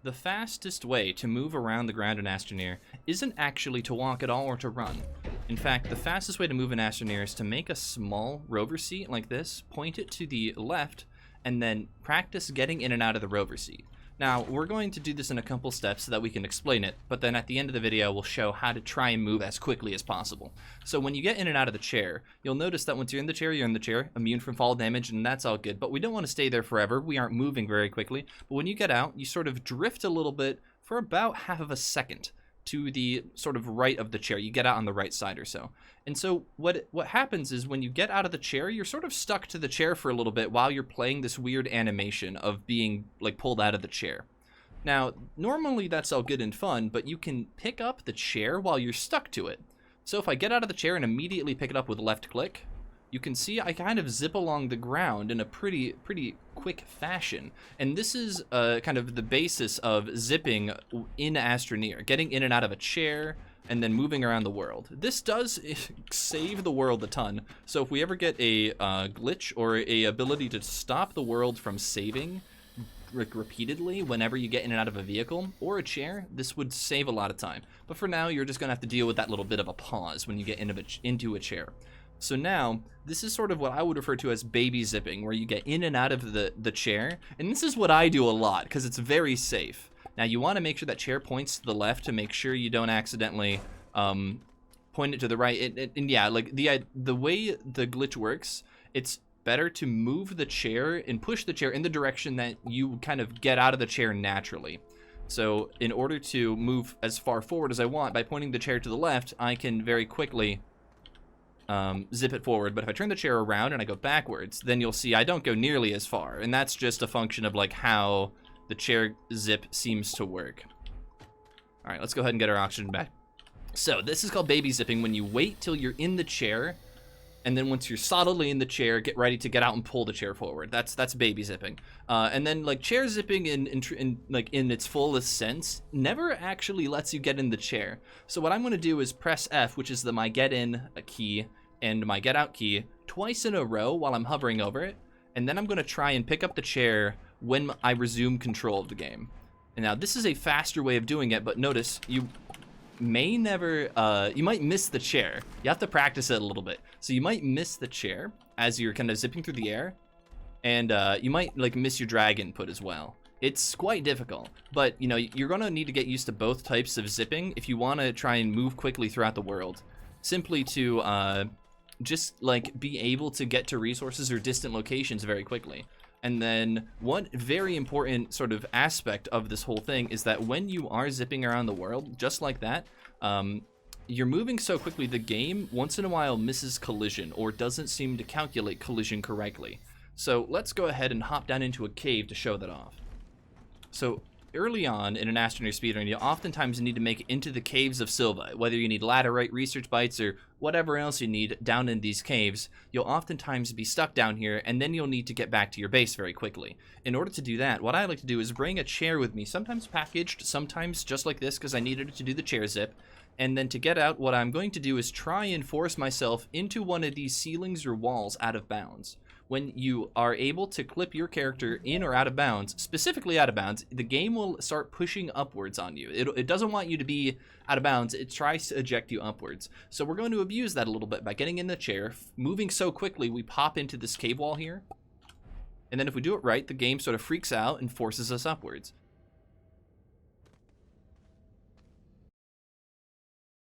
the fastest way to move around the ground in Astroneer isn't actually to walk at all or to run. In fact, the fastest way to move in Astroneer is to make a small rover seat like this, point it to the left, and then practice getting in and out of the rover seat. Now, we're going to do this in a couple steps so that we can explain it, but then at the end of the video, we'll show how to try and move as quickly as possible. So when you get in and out of the chair, you'll notice that once you're in the chair, you're in the chair, immune from fall damage, and that's all good, but we don't want to stay there forever. We aren't moving very quickly, but when you get out, you sort of drift a little bit for about half of a second to the sort of right of the chair. You get out on the right side or so. And so what happens is when you get out of the chair, you're sort of stuck to the chair for a little bit while you're playing this weird animation of being like pulled out of the chair. Now, normally that's all good and fun, but you can pick up the chair while you're stuck to it. So if I get out of the chair and immediately pick it up with left click, you can see I kind of zip along the ground in a pretty quick fashion. And this is kind of the basis of zipping in Astroneer, getting in and out of a chair and then moving around the world. This does save the world a ton. So if we ever get a glitch or a ability to stop the world from saving repeatedly whenever you get in and out of a vehicle or a chair, this would save a lot of time. But for now, you're just gonna have to deal with that little bit of a pause when you get into a chair. So now, this is sort of what I would refer to as baby zipping, where you get in and out of the chair. And this is what I do a lot, because it's very safe. Now, you want to make sure that chair points to the left to make sure you don't accidentally point it to the right. And yeah, like the way the glitch works, it's better to move the chair and push the chair in the direction that you kind of get out of the chair naturally. So in order to move as far forward as I want by pointing the chair to the left, I can very quickly zip it forward. But if I turn the chair around and I go backwards, then you'll see I don't go nearly as far. And that's just a function of like how the chair zip seems to work. All right, let's go ahead and get our oxygen back. So this is called baby zipping, when you wait till you're in the chair, and then once you're solidly in the chair, get ready to get out and pull the chair forward. That's baby zipping. And then like chair zipping in its fullest sense never actually lets you get in the chair. So what I'm going to do is press F, which is my get in key and my get out key, twice in a row while I'm hovering over it, and then I'm going to try and pick up the chair when I resume control of the game. And now this is a faster way of doing it, but notice you may never, you might miss the chair. You have to practice it a little bit. So you might miss the chair as you're kind of zipping through the air, and you might like miss your drag input as well. It's quite difficult, but you know, you're gonna need to get used to both types of zipping if you want to try and move quickly throughout the world, simply to just like be able to get to resources or distant locations very quickly. And then one very important sort of aspect of this whole thing is that when you are zipping around the world, just like that, you're moving so quickly, the game once in a while misses collision or doesn't seem to calculate collision correctly. So let's go ahead and hop down into a cave to show that off. So early on in an Astroneer speedrun, you oftentimes need to make it into the caves of Silva. Whether you need laterite, research bites, or whatever else you need down in these caves, you'll oftentimes be stuck down here, and then you'll need to get back to your base very quickly. In order to do that, what I like to do is bring a chair with me, sometimes packaged, sometimes just like this because I needed it to do the chair zip. And then to get out, what I'm going to do is try and force myself into one of these ceilings or walls out of bounds. When you are able to clip your character in or out of bounds, specifically out of bounds, the game will start pushing upwards on you. It doesn't want you to be out of bounds. It tries to eject you upwards. So we're going to abuse that a little bit by getting in the chair, moving so quickly we pop into this cave wall here. And then if we do it right, the game sort of freaks out and forces us upwards.